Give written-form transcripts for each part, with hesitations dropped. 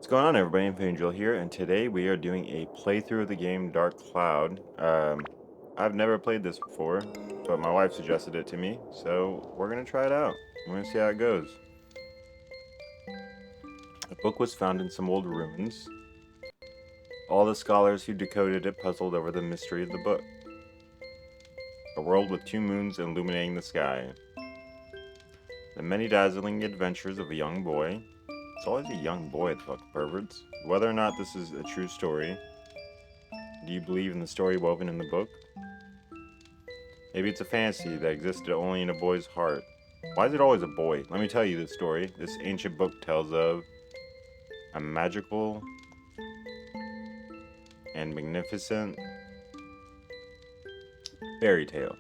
What's going on, everybody? InfinityDrill here, and today we are doing a playthrough of the game Dark Cloud. I've never played this before, but my wife suggested it to me, so we're gonna try it out. We're gonna see how it goes. The book was found in some old ruins. All the scholars who decoded it puzzled over the mystery of the book. A world with two moons illuminating the sky. The many dazzling adventures of a young boy. It's always a young boy, the fucking perverts. Whether or not this is a true story. Do you believe in the story woven in the book? Maybe it's a fantasy that existed only in a boy's heart. Why is it always a boy? Let me tell you this story. This ancient book tells of a magical and magnificent fairy tale.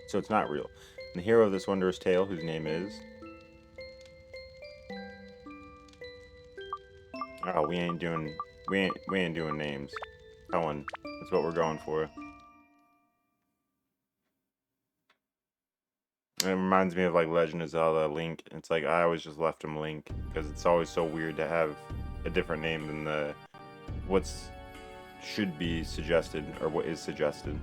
So it's not real. And the hero of this wondrous tale, whose name is... Oh, we ain't doing names. That one. That's what we're going for. It reminds me of like Legend of Zelda Link. It's like I always just left him Link because it's always so weird to have a different name than the what's should be suggested or what is suggested.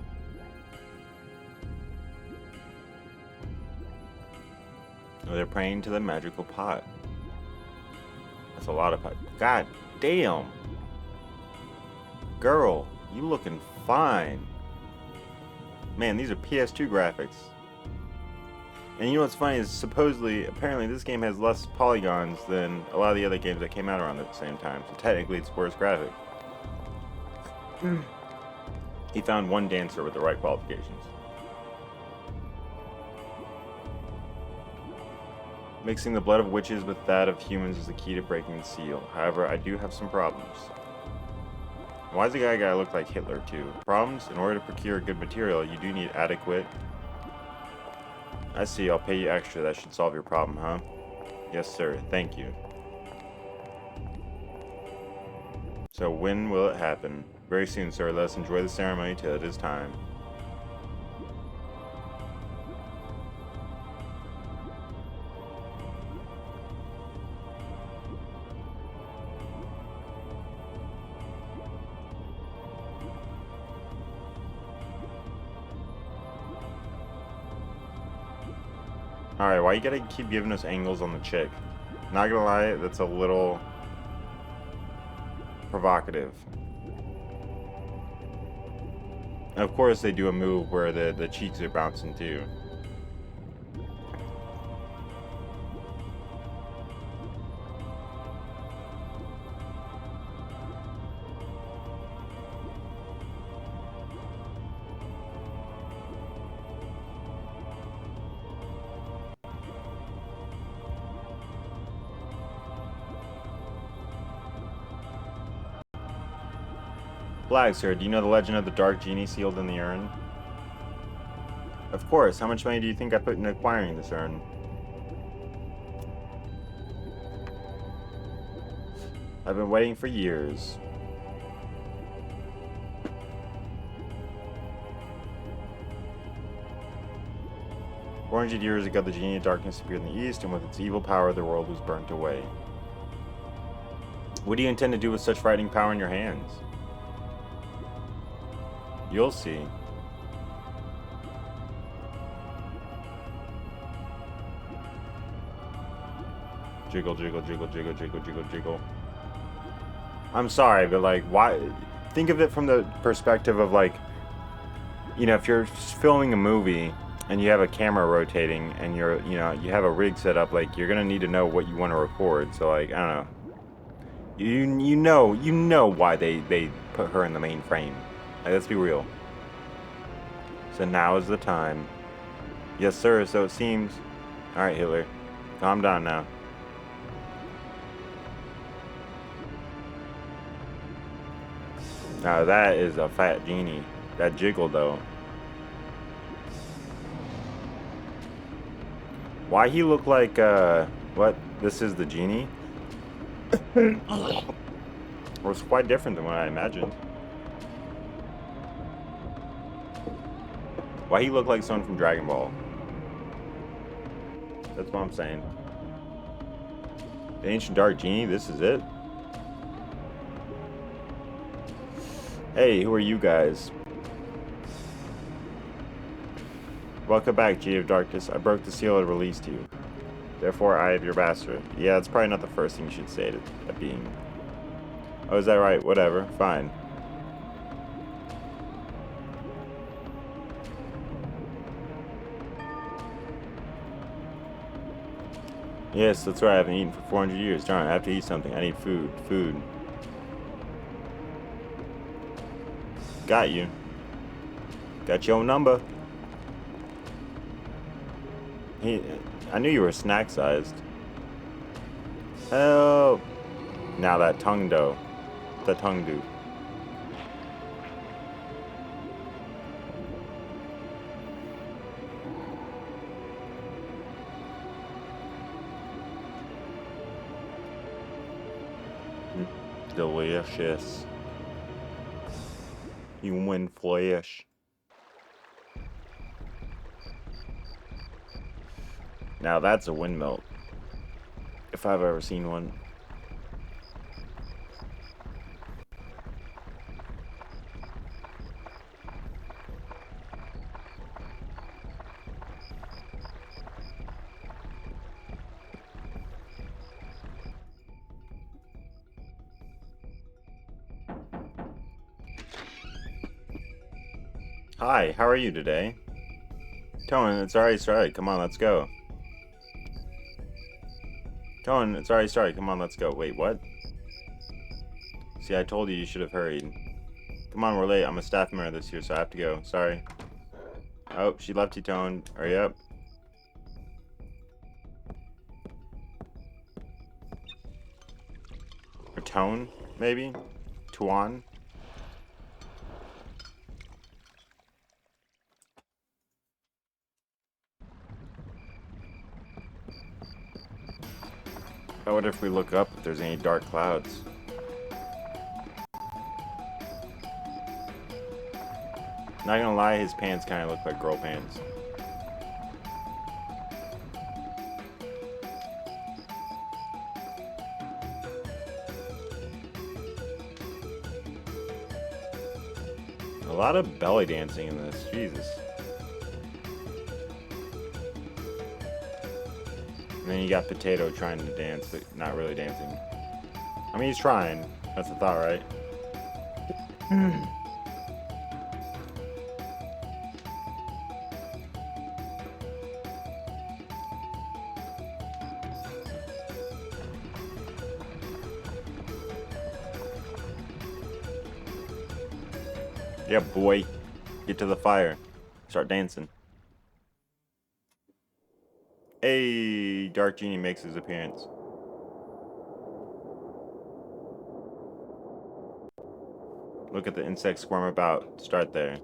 Oh, they're praying to the magical pot. That's a lot of pot. God damn. Girl, you looking fine. Man, these are PS2 graphics. And you know what's funny is apparently this game has less polygons than a lot of the other games that came out around at the same time. So technically it's worse graphic. He found one dancer with the right qualifications. Mixing the blood of witches with that of humans is the key to breaking the seal. However, I do have some problems. Why does the guy gotta look like Hitler too? Problems? In order to procure good material, you do need adequate... I see, I'll pay you extra. That should solve your problem, huh? Yes, sir. Thank you. So when will it happen? Very soon, sir. Let us enjoy the ceremony till it is time. Alright, why you gotta keep giving us angles on the chick? Not gonna lie, that's a little provocative. And of course they do a move where the cheeks are bouncing too. Flag, sir, do you know the legend of the dark genie sealed in the urn? Of course. How much money do you think I put into acquiring this urn? I've been waiting for years. "400 years ago, the genie of darkness appeared in the east, and with its evil power, the world was burnt away. What do you intend to do with such frightening power in your hands? You'll see. Jiggle, jiggle, jiggle, jiggle, jiggle, jiggle, jiggle. I'm sorry, but like, why? Think of it from the perspective of like, you know, if you're filming a movie and you have a camera rotating and you have a rig set up, like you're gonna need to know what you want to record. So like, I don't know. You know why they put her in the main frame. Like, let's be real. So now is the time. Yes, sir, so it seems. Alright, Hitler. Calm down now. Now that is a fat genie. That jiggle, though. Why he look like, what? This is the genie? Well, it's quite different than what I imagined. Why he look like someone from Dragon Ball? That's what I'm saying. The ancient dark genie, this is it? Hey, who are you guys? Welcome back, G of Darkness. I broke the seal and released you. Therefore, I am your master. Yeah, it's probably not the first thing you should say to a being. Oh, is that right? Whatever. Fine. Yes, that's right. I haven't eaten for 400 years. Darn, I have to eat something. I need food. Food. Got you. Got your number. I knew you were snack-sized. Help! Now that tongue dough. The tongue do. Delicious. Human flesh. Now that's a windmill. If I've ever seen one. Hi, how are you today? Tone, it's already started. Come on, let's go. Tone, it's already started. Come on, let's go. Wait, what? See, I told you should have hurried. Come on, we're late. I'm a staff member this year, so I have to go. Sorry. Oh, she left you, Tone. Hurry up. Or Tone, maybe? Tuan? I wonder if we look up if there's any dark clouds. Not gonna lie, his pants kind of look like girl pants. A lot of belly dancing in this. Jesus. And then you got Potato trying to dance, but not really dancing. I mean, he's trying. That's the thought, right? Yeah, boy. Get to the fire. Start dancing. Hey, Dark Genie makes his appearance. Look at the insect swarm about. Start there.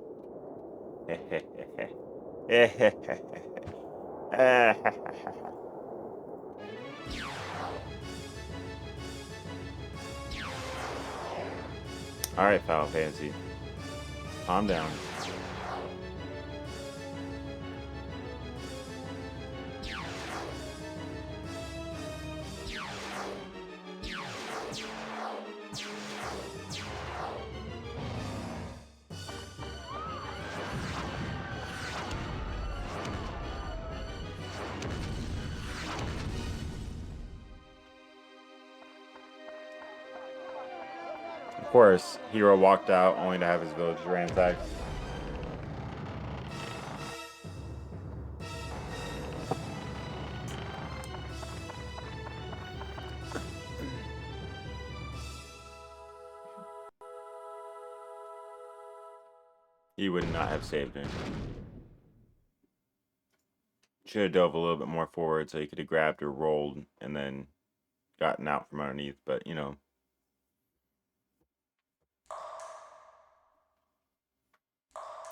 Alright, Final Fantasy. Calm down. Of course, Hero walked out only to have his village ransacked. He would not have saved her. Should have dove a little bit more forward so he could have grabbed her, rolled, and then gotten out from underneath, but you know.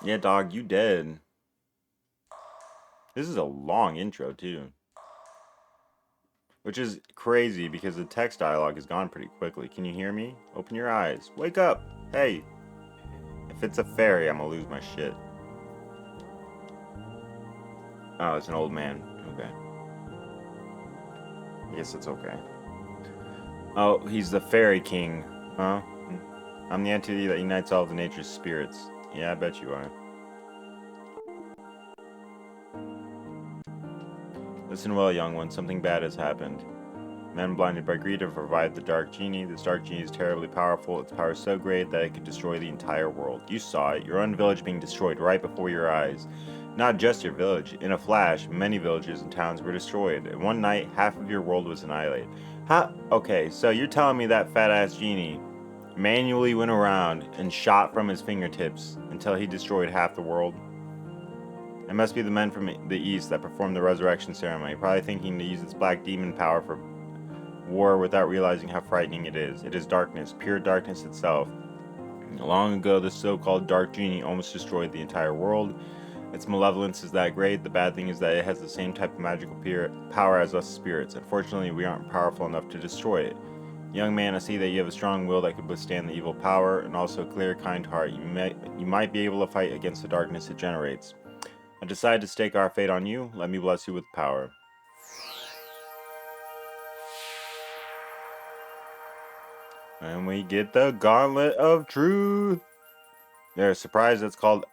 Yeah, dog, you dead. This is a long intro, too. Which is crazy because the text dialogue is gone pretty quickly. Can you hear me? Open your eyes. Wake up! Hey! If it's a fairy, I'm gonna lose my shit. Oh, it's an old man. Okay. I guess it's okay. Oh, he's the fairy king. Huh? I'm the entity that unites all of nature's spirits. Yeah, I bet you are. Listen well, young one. Something bad has happened. Men blinded by greed have revived the Dark Genie. This Dark Genie is terribly powerful. Its power is so great that it could destroy the entire world. You saw it. Your own village being destroyed right before your eyes. Not just your village. In a flash, many villages and towns were destroyed. In one night, half of your world was annihilated. Okay, so you're telling me that fat-ass genie manually went around and shot from his fingertips until he destroyed half the world? It must be the men from the east that performed the resurrection ceremony, probably thinking to use its black demon power for war without realizing how frightening it is. It is darkness, pure darkness itself. Long ago, this so-called Dark Genie almost destroyed the entire world. Its malevolence is that great. The bad thing is that it has the same type of magical power as us spirits. Unfortunately, we aren't powerful enough to destroy it. Young man, I see that you have a strong will that could withstand the evil power, and also a clear, kind heart. You might be able to fight against the darkness it generates. I decided to stake our fate on you. Let me bless you with power. And we get the Gauntlet of Truth. There's a surprise that's called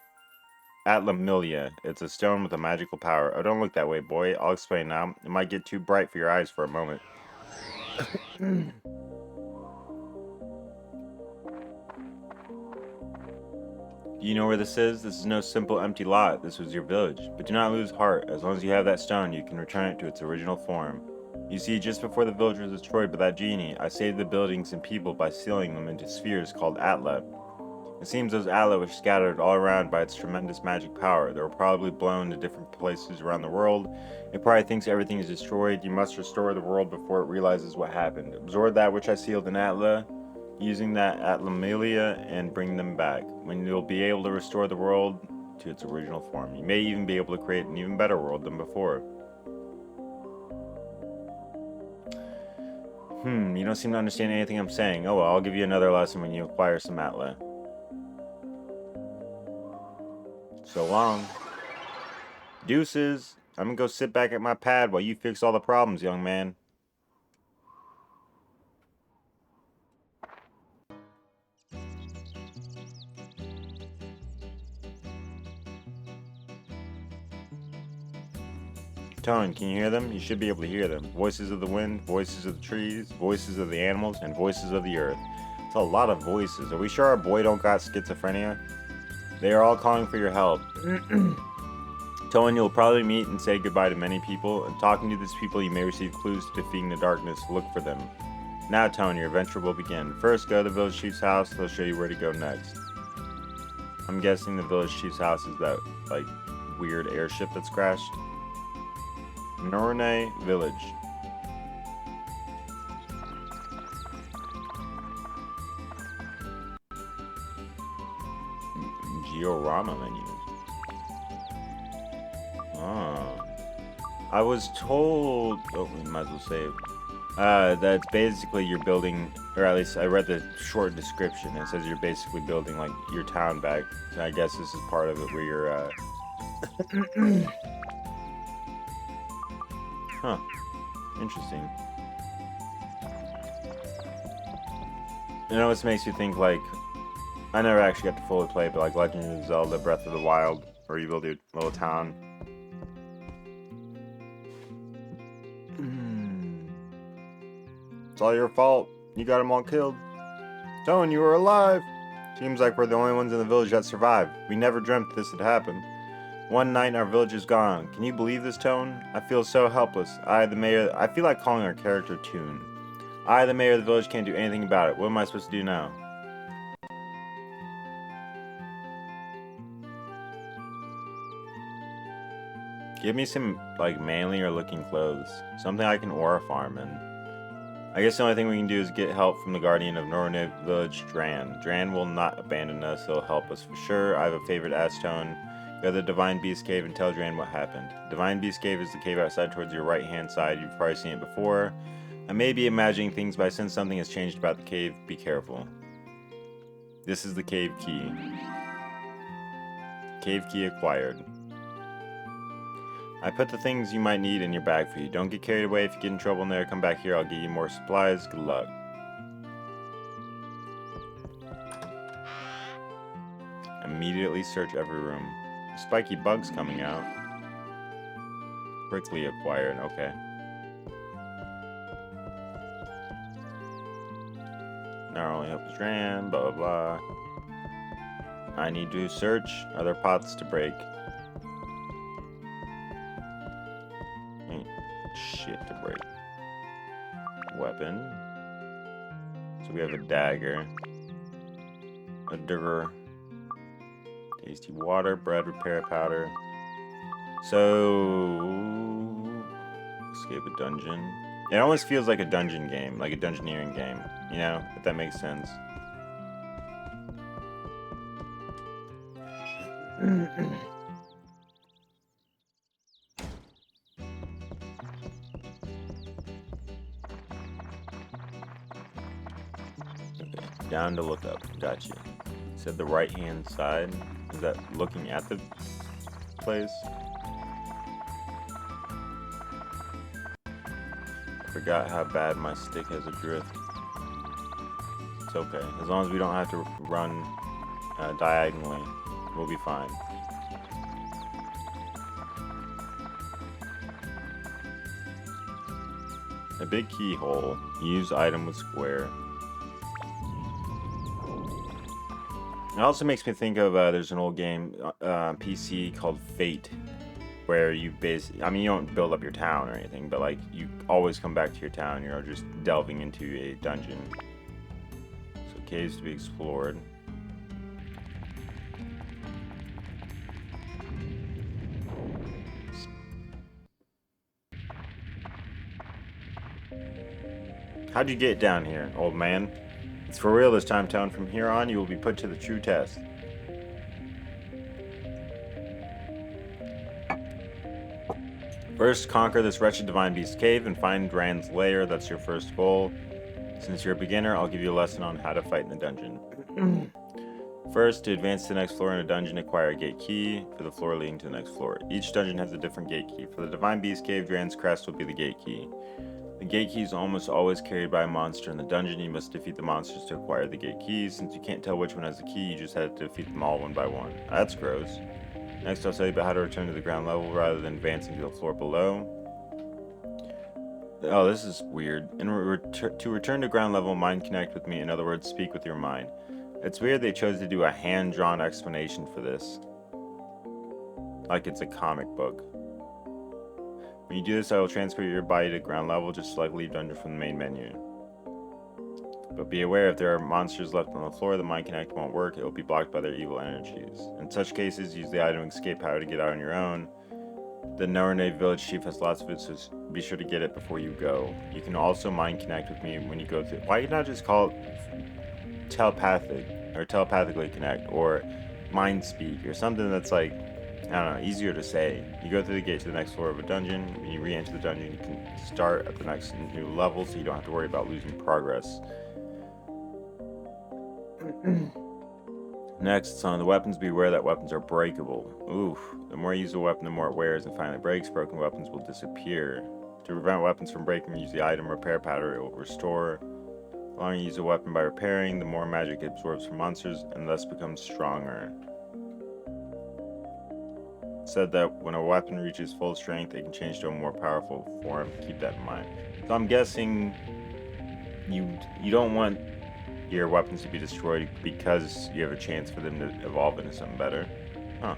Atlamilia. It's a stone with a magical power. Oh, don't look that way, boy. I'll explain now. It might get too bright for your eyes for a moment. Do you know where this is? This is no simple empty lot. This was your village. But do not lose heart. As long as you have that stone, you can return it to its original form. You see, just before the village was destroyed by that genie, I saved the buildings and people by sealing them into spheres called Atla. It seems those Atla were scattered all around by its tremendous magic power. They were probably blown to different places around the world. It probably thinks everything is destroyed. You must restore the world before it realizes what happened. Absorb that which I sealed in Atla, using that Atlamilia, and bring them back. When you'll be able to restore the world to its original form. You may even be able to create an even better world than before. You don't seem to understand anything I'm saying. Oh well, I'll give you another lesson when you acquire some Atla. So long. Deuces. I'm gonna go sit back at my pad while you fix all the problems, young man. Tone, can you hear them? You should be able to hear them. Voices of the wind, voices of the trees, voices of the animals, and voices of the earth. It's a lot of voices. Are we sure our boy don't got schizophrenia? They are all calling for your help. Tone, you'll probably meet and say goodbye to many people, and talking to these people you may receive clues to defeating the darkness. Look for them. Now, Tone, your adventure will begin. First, go to the village chief's house. They'll show you where to go next. I'm guessing the village chief's house is that, like, weird airship that's crashed. Norne Village. Diorama menus. I was told, we might as well save, that's basically you're building, or at least I read the short description. It says you're basically building like your town back. So I guess this is part of it where you're, huh, interesting. It always makes you think like, I never actually got to fully play, but like Legend of Zelda Breath of the Wild, where you build your little town. It's all your fault. You got them all killed. Tone, you were alive. Seems like we're the only ones in the village that survived. We never dreamt this had happened. One night and our village is gone. Can you believe this, Tone? I feel so helpless. I feel like calling our character Toon. I, the mayor of the village, can't do anything about it. What am I supposed to do now? Give me some, like, manlier looking clothes. Something I can aura farm in. I guess the only thing we can do is get help from the guardian of Norne Village, Dran. Dran will not abandon us, he'll help us for sure. I have a favorite Astone. Go to the Divine Beast Cave and tell Dran what happened. Divine Beast Cave is the cave outside towards your right hand side. You've probably seen it before. I may be imagining things, but I sense something has changed about the cave. Be careful. This is the cave key. Cave key acquired. I put the things you might need in your bag for you. Don't get carried away. If you get in trouble in there, come back here. I'll give you more supplies. Good luck. Immediately search every room. Spiky bugs coming out. Quickly acquired. Okay. Now only help is ran. Blah blah blah. I need to search other pots to break. Ain't shit to break. Weapon. So we have a dagger. A dagger. Tasty water, bread, repair powder. So escape a dungeon. It almost feels like a dungeon game, like a dungeoneering game, you know, if that makes sense. Okay, down to look up. Gotcha. Said the right hand side. Is that looking at the place? Forgot how bad my stick has a drift. It's okay. As long as we don't have to run diagonally, we'll be fine. A big keyhole. Use item with square. It also makes me think of there's an old game PC called Fate, where you basically, I mean, you don't build up your town or anything, but like you always come back to your town. You're just delving into a dungeon. So caves to be explored. How'd you get down here, old man? It's for real this time, town. From here on, you will be put to the true test. First, conquer this wretched divine beast cave and find Rand's lair. That's your first goal. Since you're a beginner, I'll give you a lesson on how to fight in the dungeon. First, to advance to the next floor in a dungeon, acquire a gate key for the floor leading to the next floor. Each dungeon has a different gate key. For the divine beast cave, Rand's crest will be the gate key. The gate key is almost always carried by a monster in the dungeon. You must defeat the monsters to acquire the gate keys. Since you can't tell which one has the key, you just have to defeat them all one by one. That's gross. Next, I'll tell you about how to return to the ground level rather than advancing to the floor below. Oh, this is weird. To return to ground level, mind connect with me. In other words, speak with your mind. It's weird they chose to do a hand-drawn explanation for this. Like it's a comic book. When you do this, I will transfer your body to ground level, just like leave dungeon from the main menu. But be aware, if there are monsters left on the floor, the mind connect won't work. It will be blocked by their evil energies. In such cases, use the item escape power to get out on your own. The Norne village chief has lots of it, so be sure to get it before you go. You can also mind connect with me when you go through. Why not just call it telepathic, or telepathically connect, or mind speak, or something that's like, I don't know, easier to say. You go through the gate to the next floor of a dungeon. When you re-enter the dungeon, you can start at the next new level, so you don't have to worry about losing progress. Next, on the weapons, be aware that weapons are breakable. Oof. The more you use a weapon, the more it wears and finally breaks. Broken weapons will disappear. To prevent weapons from breaking, use the item repair powder. It will restore. The longer you use a weapon by repairing, the more magic it absorbs from monsters and thus becomes stronger. It said that when a weapon reaches full strength, it can change to a more powerful form. Keep that in mind. So I'm guessing you don't want your weapons to be destroyed because you have a chance for them to evolve into something better. Huh.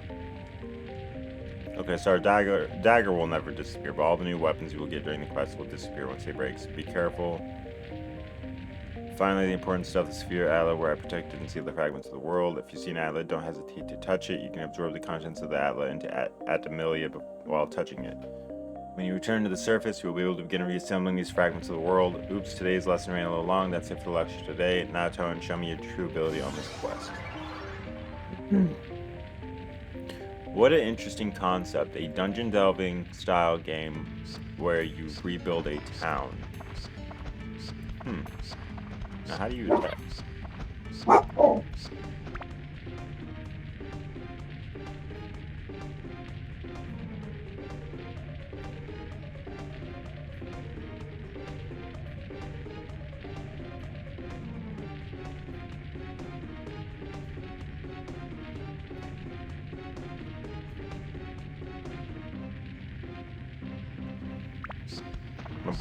Okay, so our dagger will never disappear, but all the new weapons you will get during the quest will disappear once they break, so be careful. Finally, the important stuff, the sphere atla, where I protected and sealed the fragments of the world. If you see an atla, don't hesitate to touch it. You can absorb the contents of the atla into atomilia while touching it. When you return to the surface, you will be able to begin reassembling these fragments of the world. Oops, today's lesson ran a little long. That's it for the lecture today. Now, Tone, show me your true ability on this quest. What an interesting concept. A dungeon delving style game where you rebuild a town. Now, how do you attack?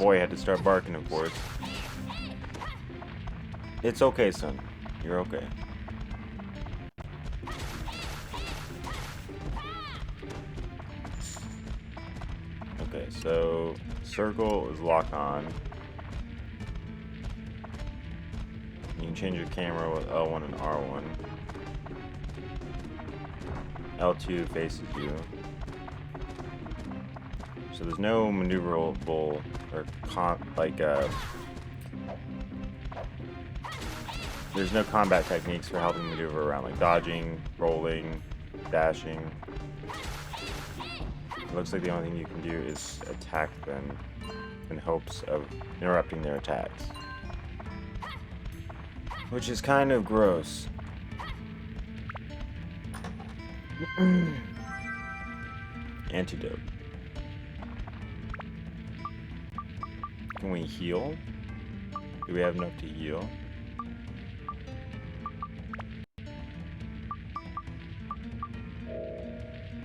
boy had to start barking, of course. It's okay, son. You're okay. Okay, so circle is lock on. You can change your camera with L1 and R1. L2 faces you. So there's no maneuverable or there's no combat techniques for helping maneuver around, like dodging, rolling, dashing. It looks like the only thing you can do is attack them in hopes of interrupting their attacks. Which is kind of gross. Antidote. Can we heal? Do we have enough to heal?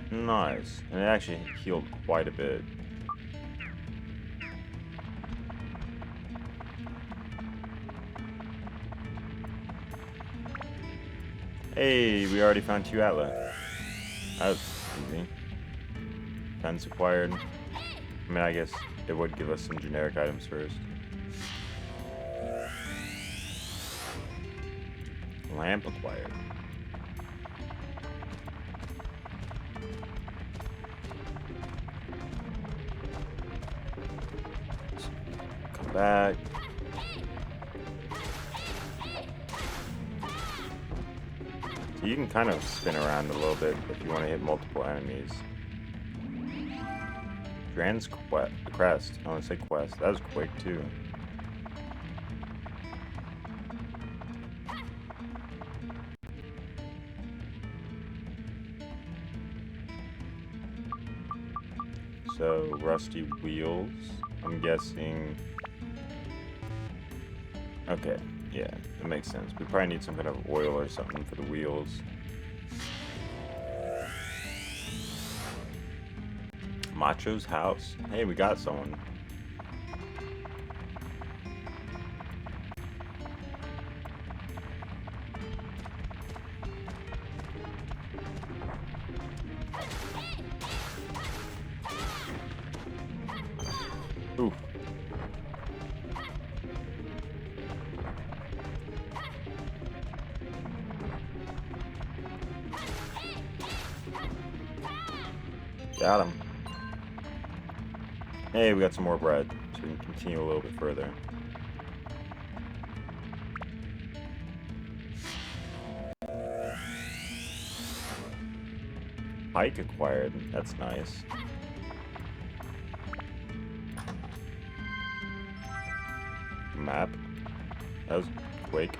Nice. And it actually healed quite a bit. Hey, we already found 2 Atlas. That was easy. Fence acquired. I mean, I guess it would give us some generic items first. Lamp acquired. Come back. So you can kind of spin around a little bit if you want to hit multiple enemies. Grand's crest. I want to say quest. That was quick too. So rusty wheels. I'm guessing. Okay, yeah, that makes sense. We probably need some kind of oil or something for the wheels. Macho's house. Hey, we got someone. Ooh. Got him. Hey, we got some more bread, so we can continue a little bit further. Pike acquired. That's nice. Map. That was quick.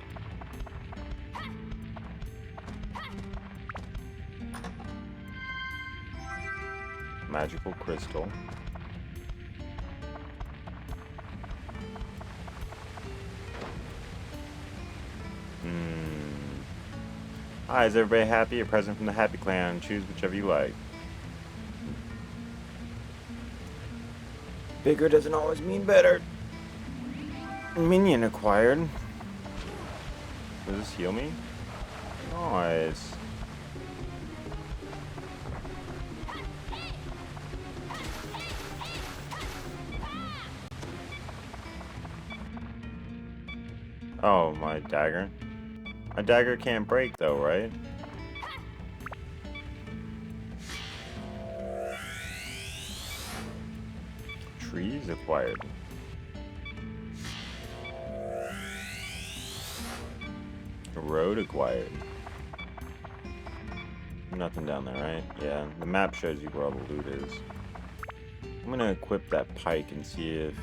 Magical crystal. Hi, is everybody happy? A present from the Happy Clan. Choose whichever you like. Bigger doesn't always mean better. Minion acquired. Does this heal me? Nice. Oh, my dagger. My dagger can't break though, right? Trees acquired. Road acquired. Nothing down there, right? Yeah, the map shows you where all the loot is. I'm gonna equip that pike and see if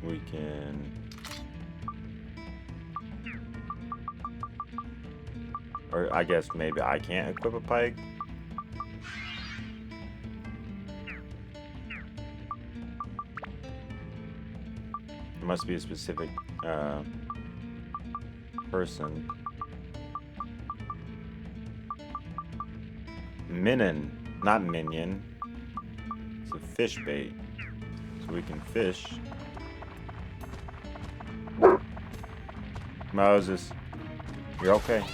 we can... Or I guess maybe I can't equip a pike. It must be a specific person. Minin, not minion. a fish bait. So we can fish. Moses, you're okay.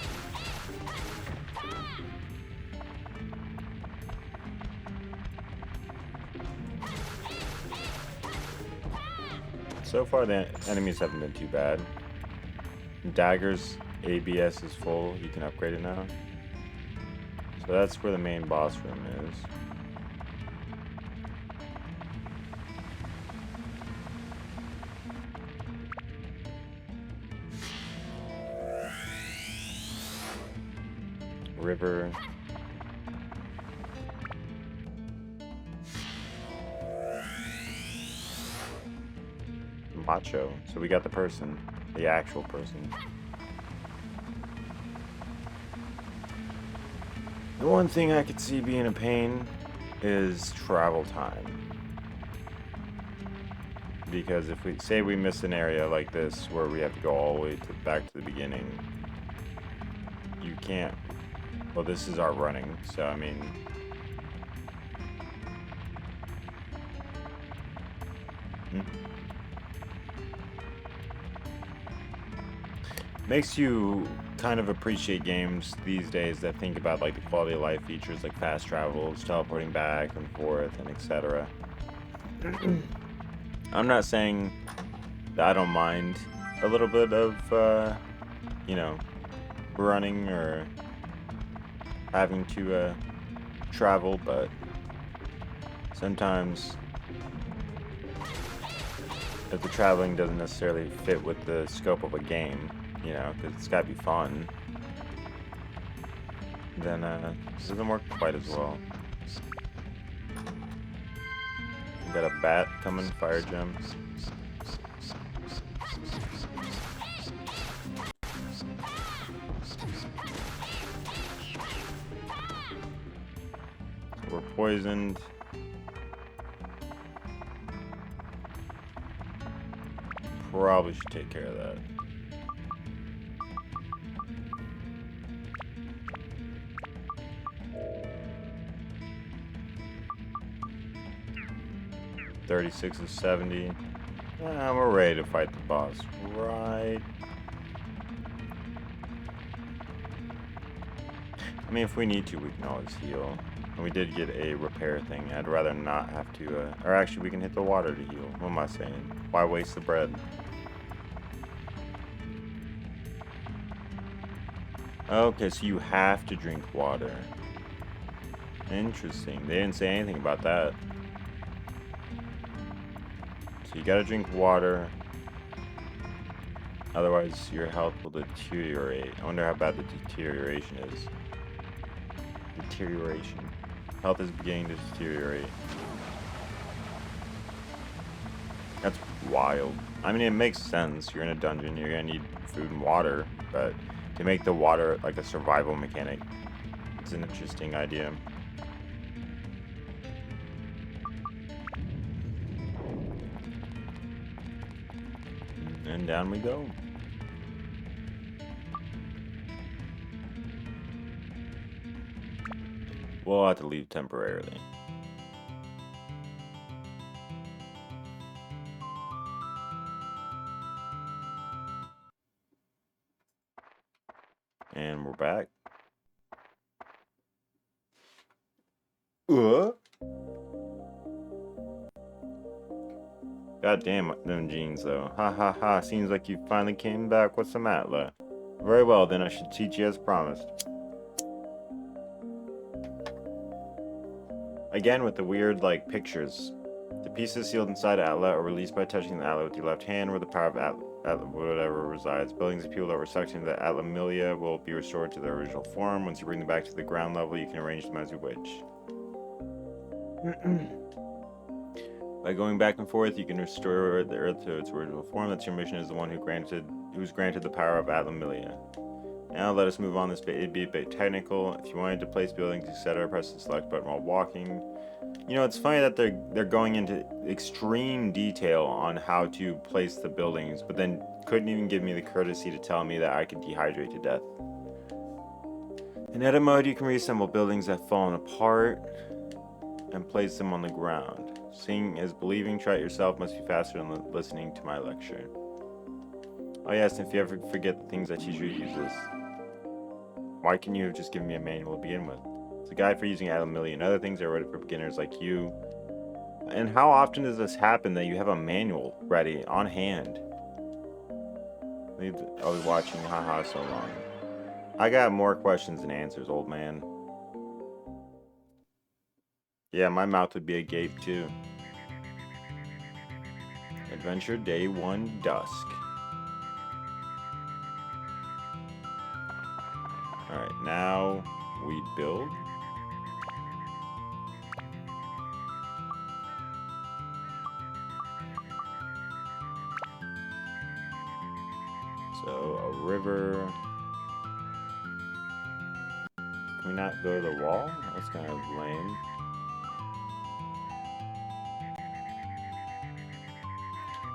So far, the enemies haven't been too bad. Dagger's ABS is full. You can upgrade it now. So that's where the main boss room is. River. Macho. So we got the person. The actual person. The one thing I could see being a pain is travel time. Because if we say we miss an area like this where we have to go all the way back to the beginning, you can't. Well, this is our running, so I mean, makes you kind of appreciate games these days that think about like the quality of life features like fast travels, teleporting back and forth, and etc. I'm not saying that I don't mind a little bit of, you know, running or having to travel, but sometimes if the traveling doesn't necessarily fit with the scope of a game, you know, because it's got to be fun, then this doesn't work quite as well. We got a bat coming, fire gem. We're poisoned. Probably should take care of that. $36 of 70. We're ready to fight the boss, right? I mean, if we need to, we can always heal. And we did get a repair thing. I'd rather not have to, or actually we can hit the water to heal. What am I saying? Why waste the bread? Okay, so you have to drink water. Interesting. They didn't say anything about that. So you gotta drink water. Otherwise, your health will deteriorate. I wonder how bad the deterioration is. Deterioration. Health is beginning to deteriorate. That's wild. I mean, it makes sense. You're in a dungeon, you're gonna need food and water, but to make the water like a survival mechanic, it's an interesting idea. And down we go. We'll have to leave temporarily. And we're back. God damn them jeans though. Ha ha ha, seems like you finally came back with some Atla. Very well then, I should teach you as promised. Again with the weird like pictures. The pieces sealed inside Atla are released by touching the Atla with your left hand, where the power of Atla whatever resides. Buildings and people that were sucked into the Atlamilia will be restored to their original form. Once you bring them back to the ground level, you can arrange them as you wish. By going back and forth, you can restore the Earth to its original form. That's your mission as the one who's granted the power of Atlamilia. Now let us move on. It'd be a bit technical. If you wanted to place buildings, etc., press the select button while walking. You know, it's funny that they're going into extreme detail on how to place the buildings, but then couldn't even give me the courtesy to tell me that I could dehydrate to death. In edit mode, you can reassemble buildings that have fallen apart. and place them on the ground. Seeing is believing. Try it yourself. Must be faster than listening to my lecture. Oh yes, and if you ever forget the things that teacher uses, why can't you have just given me a manual to begin with? It's a guide for using a million other things I wrote it for beginners like you. And how often does this happen that you have a manual ready on hand? I'll be watching haha so long. I got more questions than answers, old man. Yeah, my mouth would be agape too. Adventure Day 1 Dusk. Alright, now we build. So, a river. Can we not go to the wall? That's kind of lame.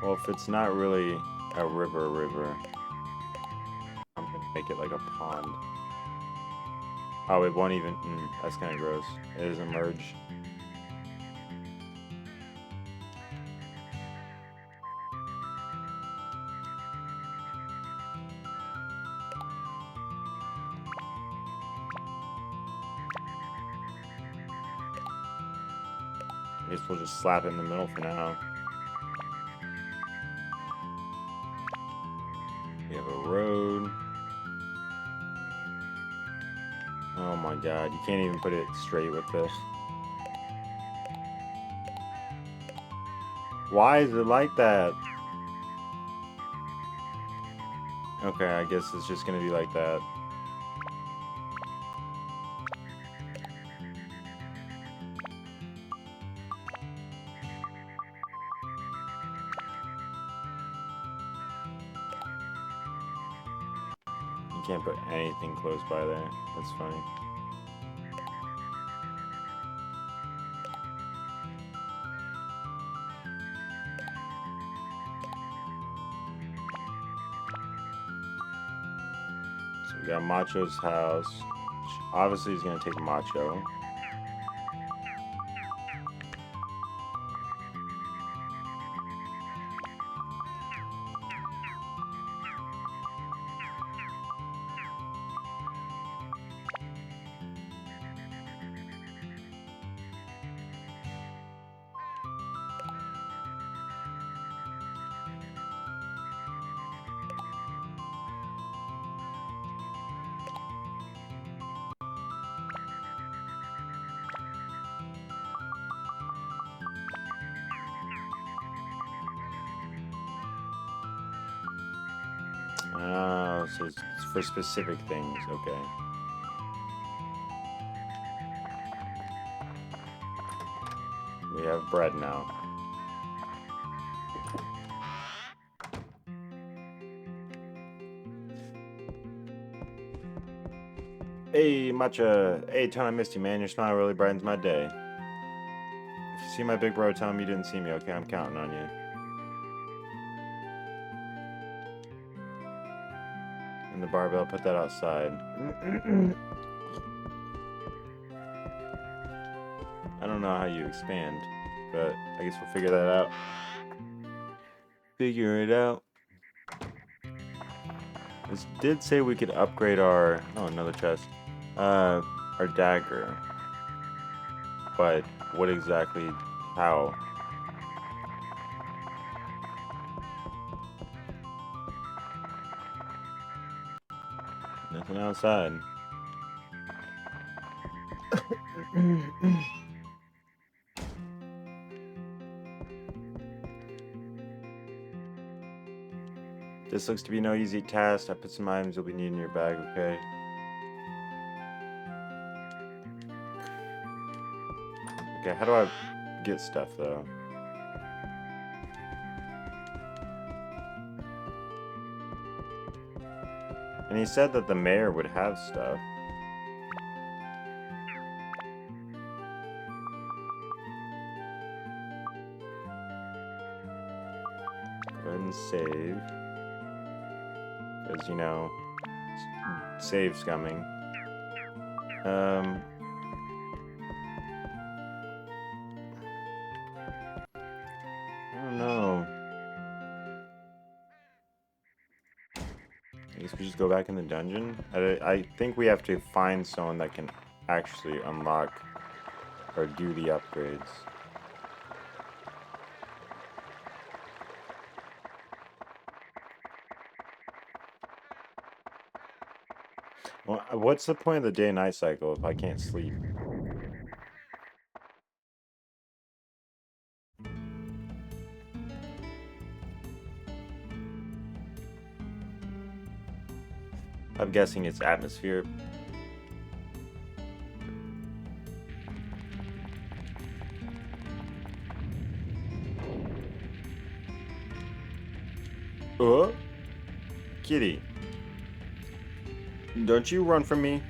Well, if it's not really a river, I'm gonna make it like a pond. Oh, it won't even. That's kind of gross. It doesn't merge. I guess we'll just slap it in the middle for now. We have a road. Oh my god, you can't even put it straight with this. Why is it like that? Okay, I guess it's just gonna be like that. You can't put anything close by there. That's funny. So we got Macho's house. Obviously he's gonna take Macho. Oh, so it's for specific things, okay. We have bread now. Hey, Matcha. Hey, Ton, I missed you, man. Your smile really brightens my day. If you see my big bro, tell him you didn't see me, okay? I'm counting on you. And the barbell, put that outside. I don't know how you expand, but I guess we'll figure that out. Figure it out. This did say we could upgrade our... Oh, another chest. Our dagger. But what exactly... How? Nothing outside. This looks to be no easy task. I put some items you'll be needing in your bag, okay? Okay, how do I get stuff, though? And he said that the mayor would have stuff. Go ahead and save. Because, you know, save's coming. guess we just go back in the dungeon. I think we have to find someone that can actually unlock or do the upgrades. Well, what's the point of the day-night cycle if I can't sleep? I'm guessing it's atmosphere. Kitty. Don't you run from me.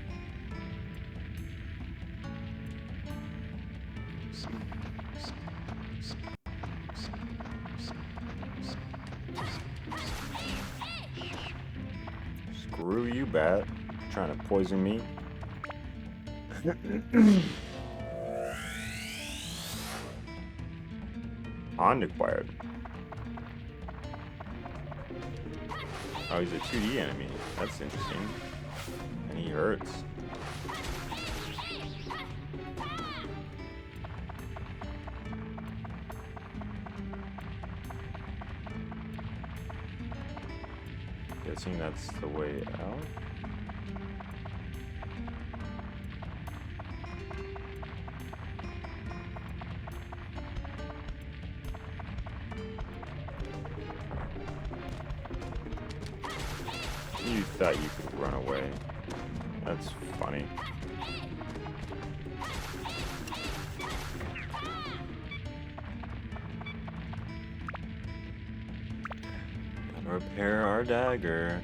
Screw you, bat. Trying to poison me. Pond acquired. Oh, he's a 2D enemy. That's interesting. And he hurts. Guessing that's the way out. You thought you could run away. That's funny. Gotta repair our dagger.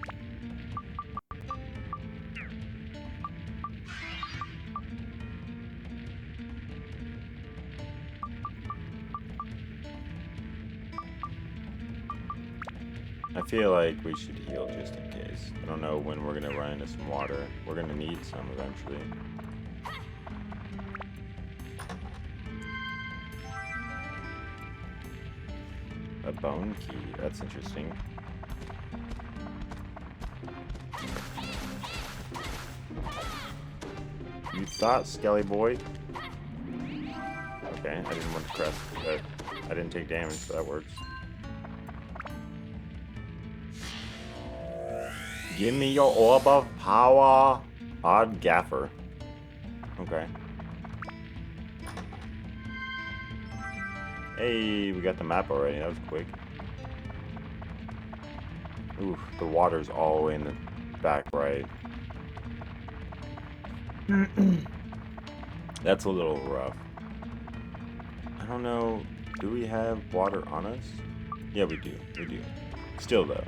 I feel like we should heal just in case. I don't know when we're gonna run into some water. We're gonna need some eventually. A bone key, that's interesting. You thought, Skelly boy? Okay, I didn't want to crest, but I didn't take damage, so that works. Give me your orb of power, odd gaffer. Okay. Hey, we got the map already. That was quick. Oof, the water's all the way in the back right. That's a little rough. I don't know. Do we have water on us? Yeah, we do. We do. Still, though.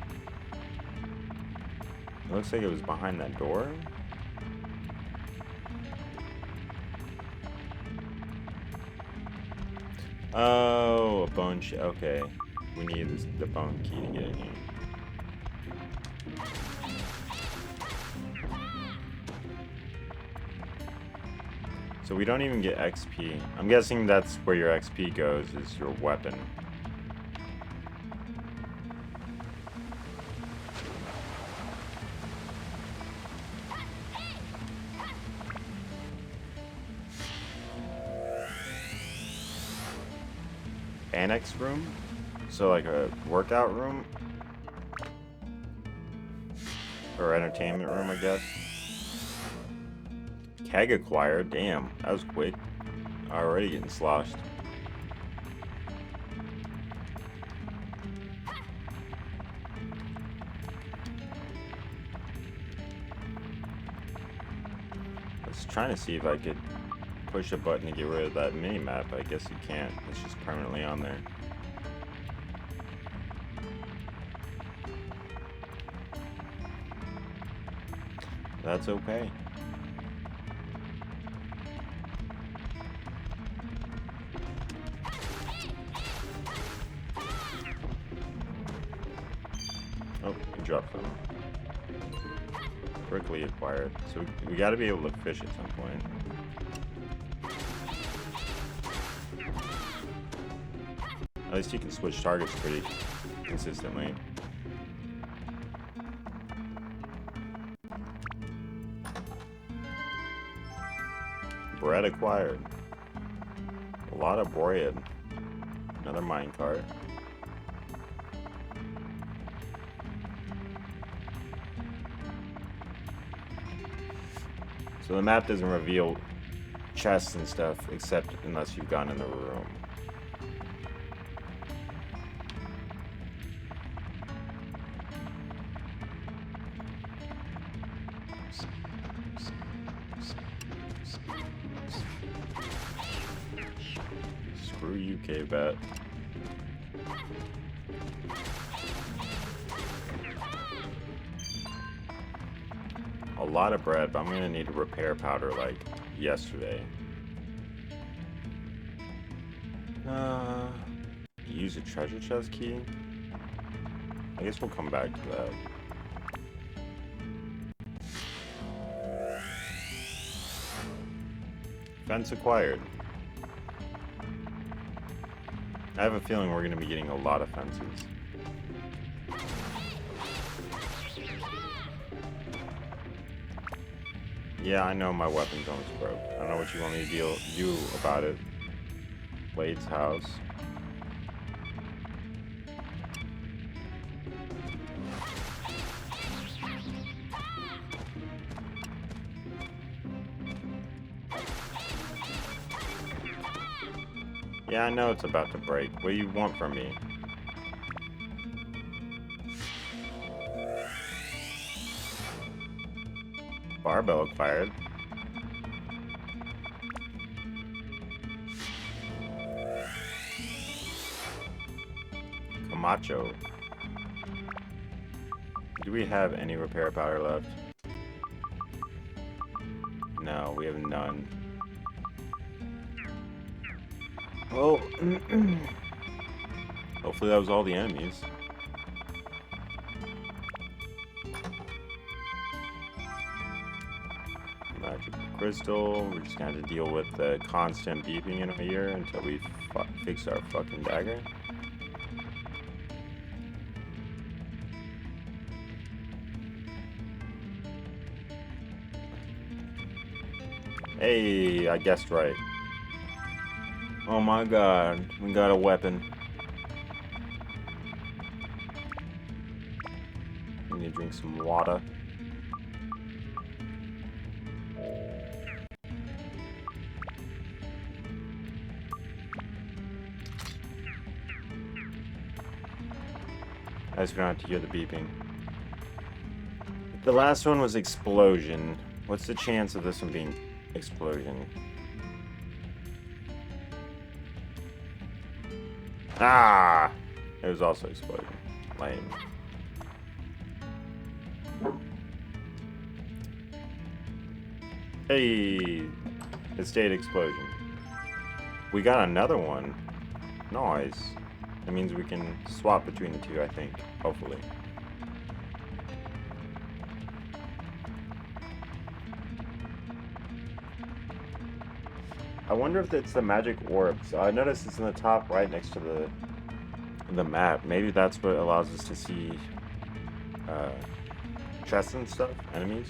It looks like it was behind that door. Oh, a bone okay. We need the bone key to get in here. So we don't even get XP. I'm guessing that's where your XP goes, is your weapon. Annex room? So like a workout room? Or entertainment room, I guess. Keg acquired. Damn, that was quick. Already getting sloshed. I was trying to see if I could push a button to get rid of that mini-map. I guess you can't. It's just permanently on there. That's okay. Oh, we dropped them. Quickly acquired. So we gotta be able to fish at some point. At least you can switch targets pretty consistently. Bread acquired. A lot of bread. Another minecart. So the map doesn't reveal chests and stuff, except unless you've gone in the room. Screw you, K-Bet. A lot of bread, but I'm gonna need a repair powder like yesterday. Use a treasure chest key? I guess we'll come back to that. Fence acquired. I have a feeling we're gonna be getting a lot of fences. Yeah, I know my weapons almost broke. I don't know what you want me to do about it. Blade's house. Yeah, I know it's about to break. What do you want from me? Barbell acquired. Camacho. Do we have any repair powder left? No, we have none. Oh, hopefully that was all the enemies. Magic crystal. We're just gonna have to deal with the constant beeping in our ear until we fix our fucking dagger. Hey, I guessed right. Oh my god, we got a weapon. I need to drink some water. I just don't have to hear the beeping. The last one was explosion. What's the chance of this one being explosion? Ah! It was also explosion. Lame. Hey! It stayed explosion. We got another one. Nice. That means we can swap between the two, I think. Hopefully. I wonder if it's the magic orbs. I noticed it's in the top right next to the map. Maybe that's what allows us to see chests and stuff, enemies.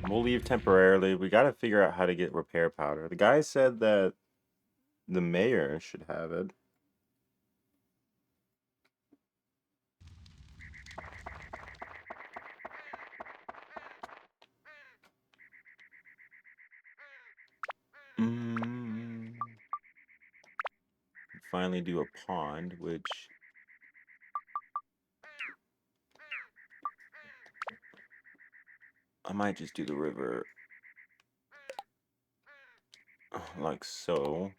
We'll leave temporarily. We gotta figure out how to get repair powder. The guy said that the mayor should have it. Finally do a pond, which I might just do the river like so.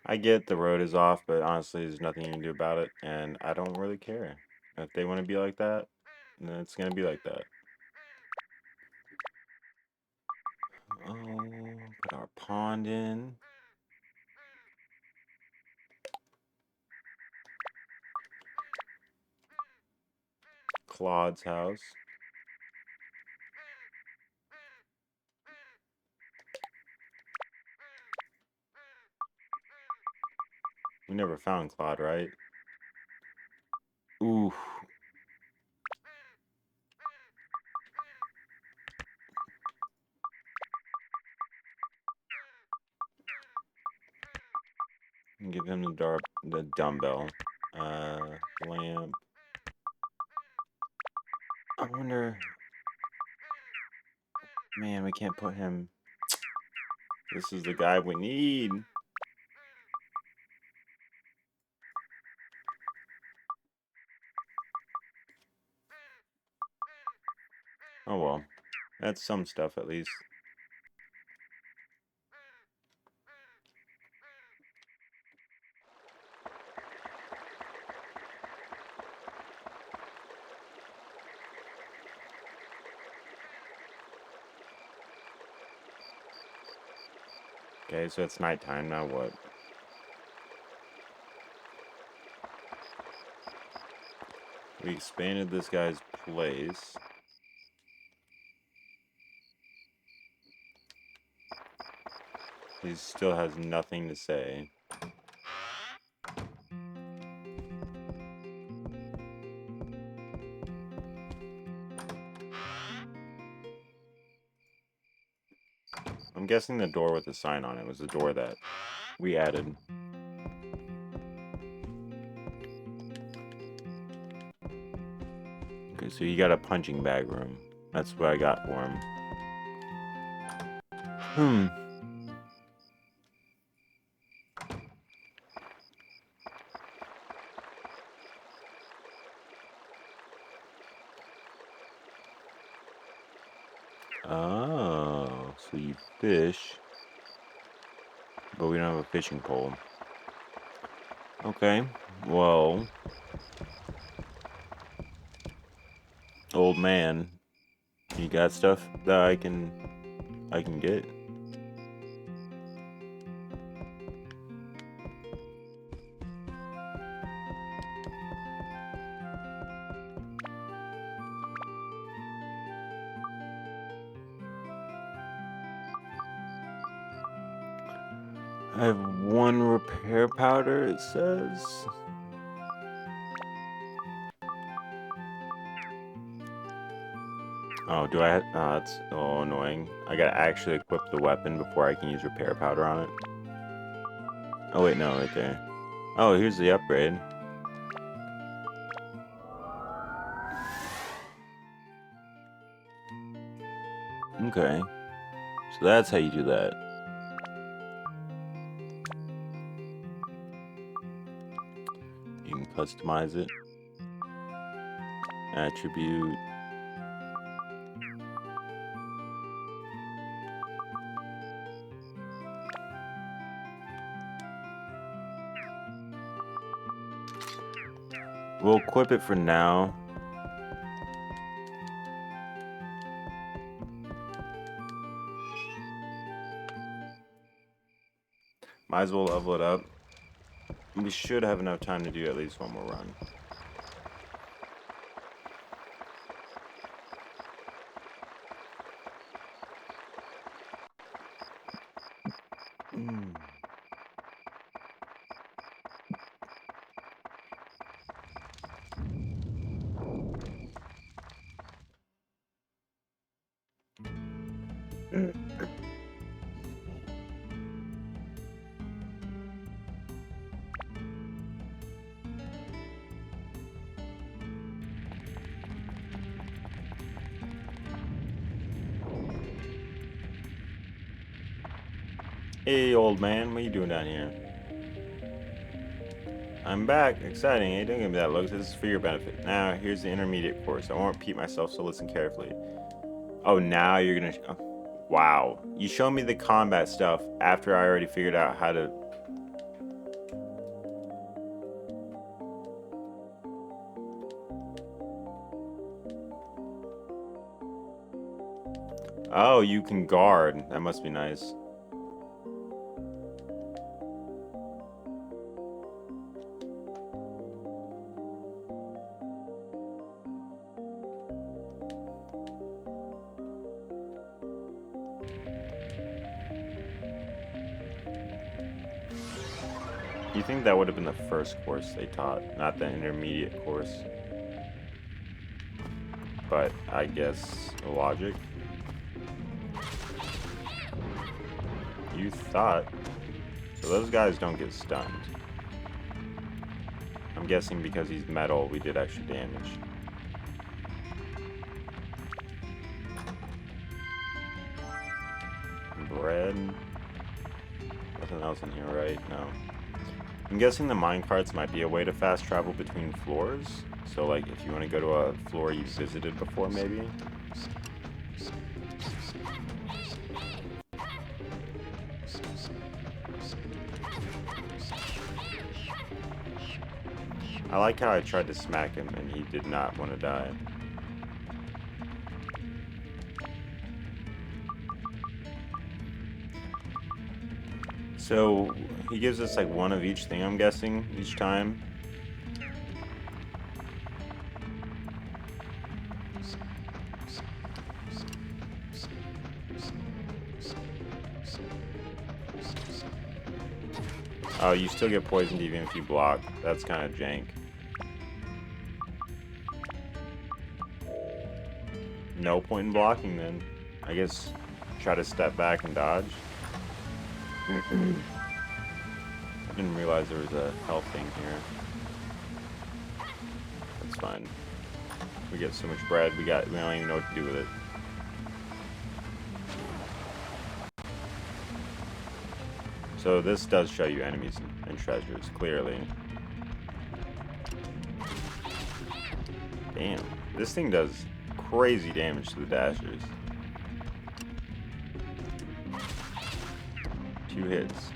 I get the road is off, but honestly, there's nothing you can do about it, and I don't really care. If they want to be like that, then it's gonna be like that. Oh, put our pond in. Claude's house. We never found Claude, right? Ooh. Give him the dumbbell. Lamp. I wonder... Man, we can't put him... This is the guy we need. Oh well. That's some stuff at least. Okay, so it's nighttime, now what? We expanded this guy's place. He still has nothing to say. I'm guessing the door with the sign on it was the door that we added. Okay, so you got a punching bag room. That's what I got for him. Oh, so you fish, but we don't have a fishing pole. Okay, well, old man, you got stuff that I can get? I have 1 repair powder, it says. Oh, do I? Oh, that's annoying. I gotta actually equip the weapon before I can use repair powder on it. Oh wait, no, right there. Oh, here's the upgrade. Okay, so that's how you do that. You can customize it. Attribute. We'll equip it for now. Might as well level it up. We should have enough time to do at least 1 more run. Hey, old man, what are you doing down here? I'm back. Exciting. Hey, don't give me that look. This is for your benefit. Now, here's the intermediate course. I won't repeat myself, so listen carefully. Oh, now you're gonna... wow. You showed me the combat stuff after I already figured out how to... Oh, you can guard. That must be nice. You think that would have been the first course they taught, not the intermediate course? But I guess logic. You thought. So those guys don't get stunned. I'm guessing because he's metal, we did extra damage. Bread. Nothing else in here, right? No. I'm guessing the minecarts might be a way to fast travel between floors. So, like, if you want to go to a floor you've visited before, maybe. I like how I tried to smack him and he did not want to die. So, he gives us like one of each thing, I'm guessing, each time. Oh, you still get poisoned even if you block. That's kind of jank. No point in blocking then. I guess try to step back and dodge. I didn't realize there was a health thing here. That's fine. We get so much bread, we don't even know what to do with it. So this does show you enemies and treasures, clearly. Damn, this thing does crazy damage to the dashers. 2 hits.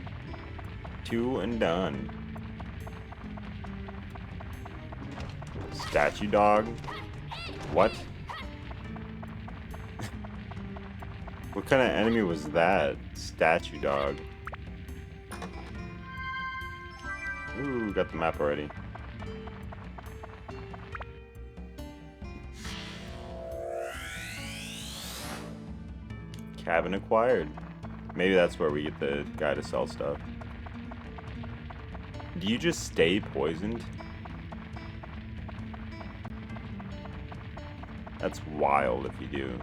2 and done. Statue dog? What? What kind of enemy was that? Statue dog. Ooh, got the map already. Cabin acquired. Maybe that's where we get the guy to sell stuff. Do you just stay poisoned? That's wild if you do.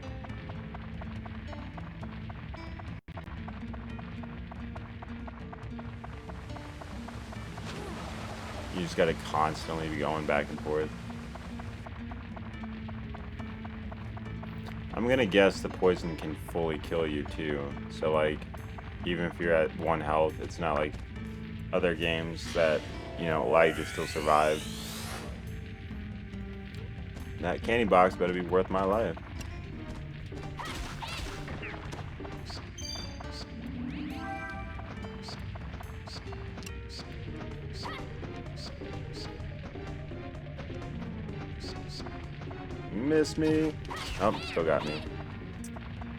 You just gotta constantly be going back and forth. I'm gonna guess the poison can fully kill you too. So like, even if you're at 1 health, it's not like other games that, you know, allow you to still survive. That candy box better be worth my life. You missed me. Oh, still got me.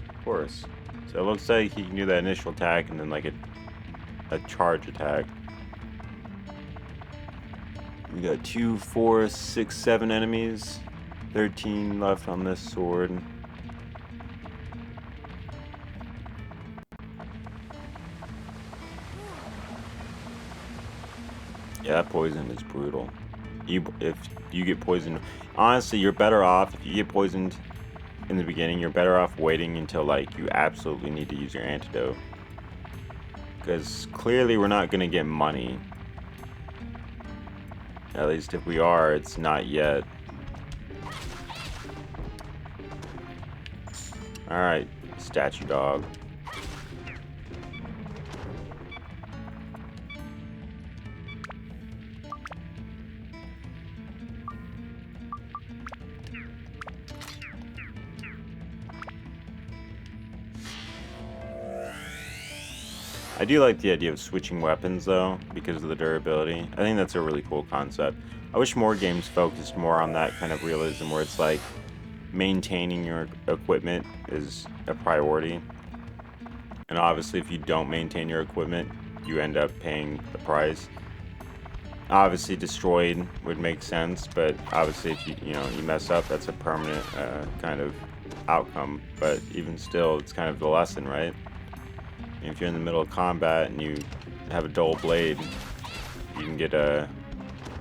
Of course. So it looks like he can do that initial attack and then like a charge attack. We got 2, 4, 6, 7 enemies. 13 left on this sword. Yeah, that poison is brutal. If you get poisoned, honestly, you're better off if you get poisoned in the beginning. You're better off waiting until like you absolutely need to use your antidote, because clearly we're not gonna get money. At least if we are, it's not yet. All right, statue dog. I do like the idea of switching weapons though, because of the durability. I think that's a really cool concept. I wish more games focused more on that kind of realism where it's like maintaining your equipment is a priority. And obviously if you don't maintain your equipment, you end up paying the price. Obviously destroyed would make sense, but obviously if you mess up, that's a permanent kind of outcome. But even still, it's kind of the lesson, right? If you're in the middle of combat and you have a dull blade, You can get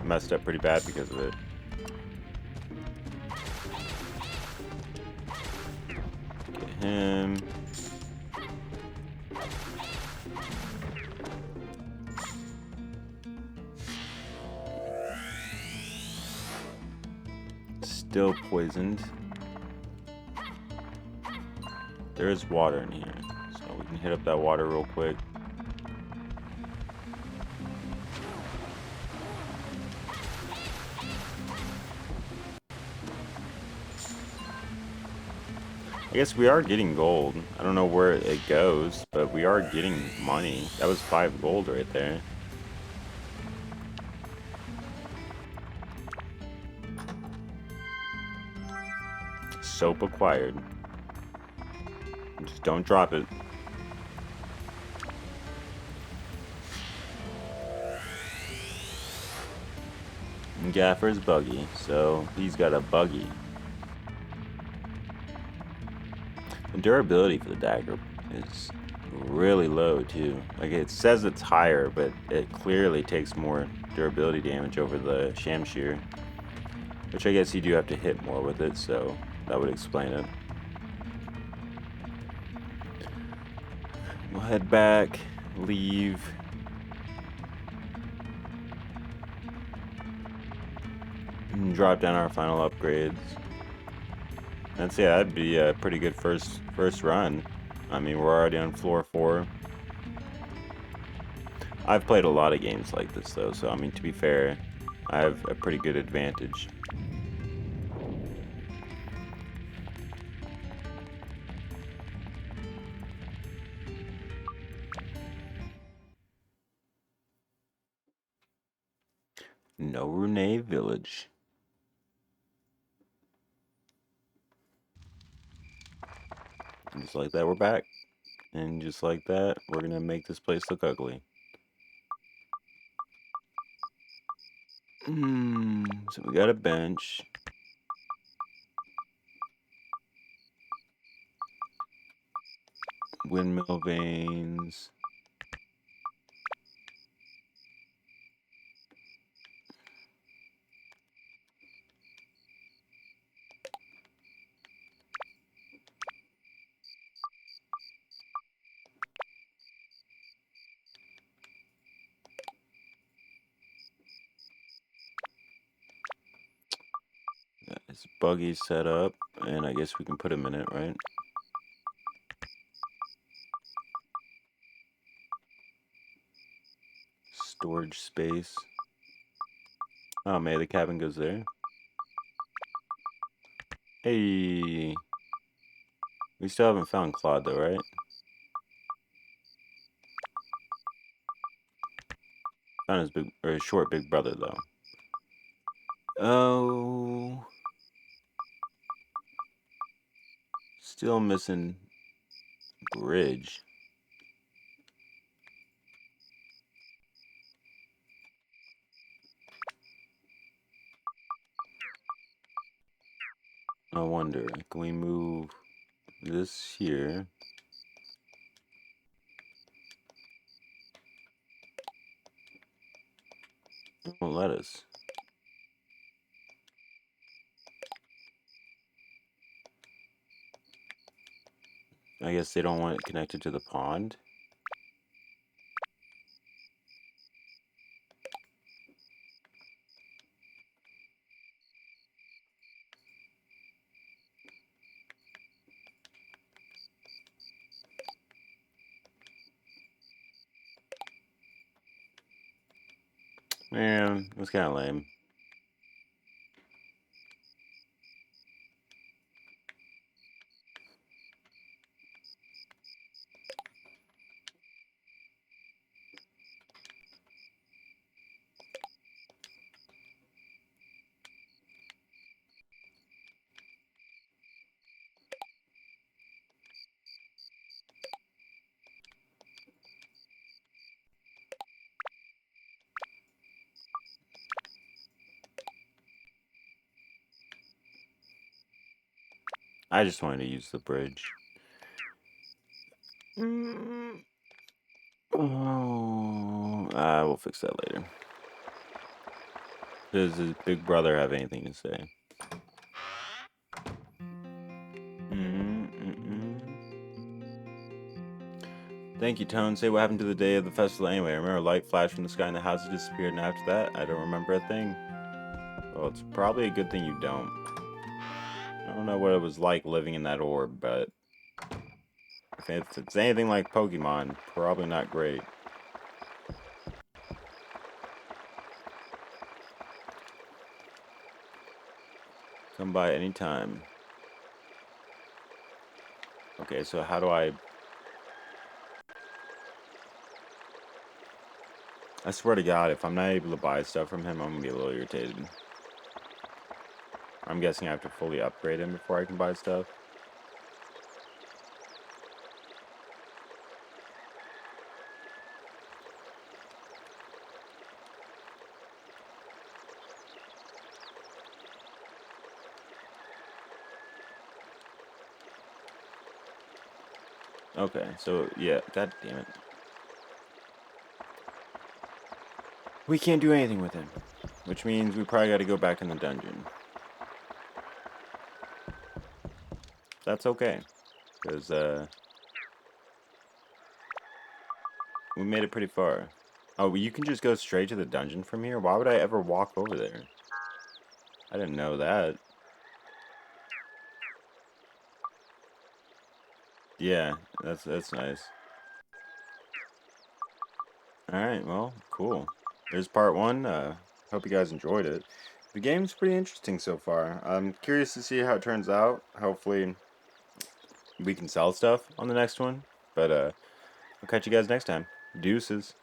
messed up pretty bad because of it. Get him. Still poisoned. There is water in here, so we can hit up that water real quick. I guess we are getting gold. I don't know where it goes, but we are getting money. That was 5 gold right there. Soap acquired. Just don't drop it. And Gaffer's buggy, so he's got a buggy. The durability for the dagger is really low too. Like it says it's higher, but it clearly takes more durability damage over the Shamshir. Which I guess you do have to hit more with it, so that would explain it. We'll head back, leave. And drop down our final upgrades. That's, yeah, that'd be a pretty good first run. I mean, we're already on floor 4. I've played a lot of games like this though, so I mean, to be fair, I have a pretty good advantage. No Rune Village. And just like that, we're back. And just like that, we're gonna make this place look ugly. So we got a bench. Windmill veins. Got his buggy set up, and I guess we can put him in it, right? Storage space. Oh, man, the cabin goes there. Hey. We still haven't found Claude, though, right? Found his big, or his short big brother, though. Oh. Still missing bridge. I wonder, can we move this here? It won't let us. I guess they don't want it connected to the pond. Man, that's kind of lame. I just wanted to use the bridge. Oh, we'll fix that later. Does his big brother have anything to say? Thank you, Tone. Say what happened to the day of the festival anyway. I remember a light flashed from the sky and the house had disappeared, and after that, I don't remember a thing. Well, it's probably a good thing you don't. I don't know what it was like living in that orb, but if it's anything like Pokemon, probably not great. Come by anytime. Okay, so how do I swear to God, if I'm not able to buy stuff from him, I'm gonna be a little irritated. I'm guessing I have to fully upgrade him before I can buy stuff. Okay, so yeah, god damn it. We can't do anything with him, which means we probably gotta go back in the dungeon. That's okay, because, we made it pretty far. Oh, well, you can just go straight to the dungeon from here? Why would I ever walk over there? I didn't know that. Yeah, that's nice. Alright, well, cool. There's part one. Hope you guys enjoyed it. The game's pretty interesting so far. I'm curious to see how it turns out. Hopefully, we can sell stuff on the next one. But, I'll catch you guys next time. Deuces.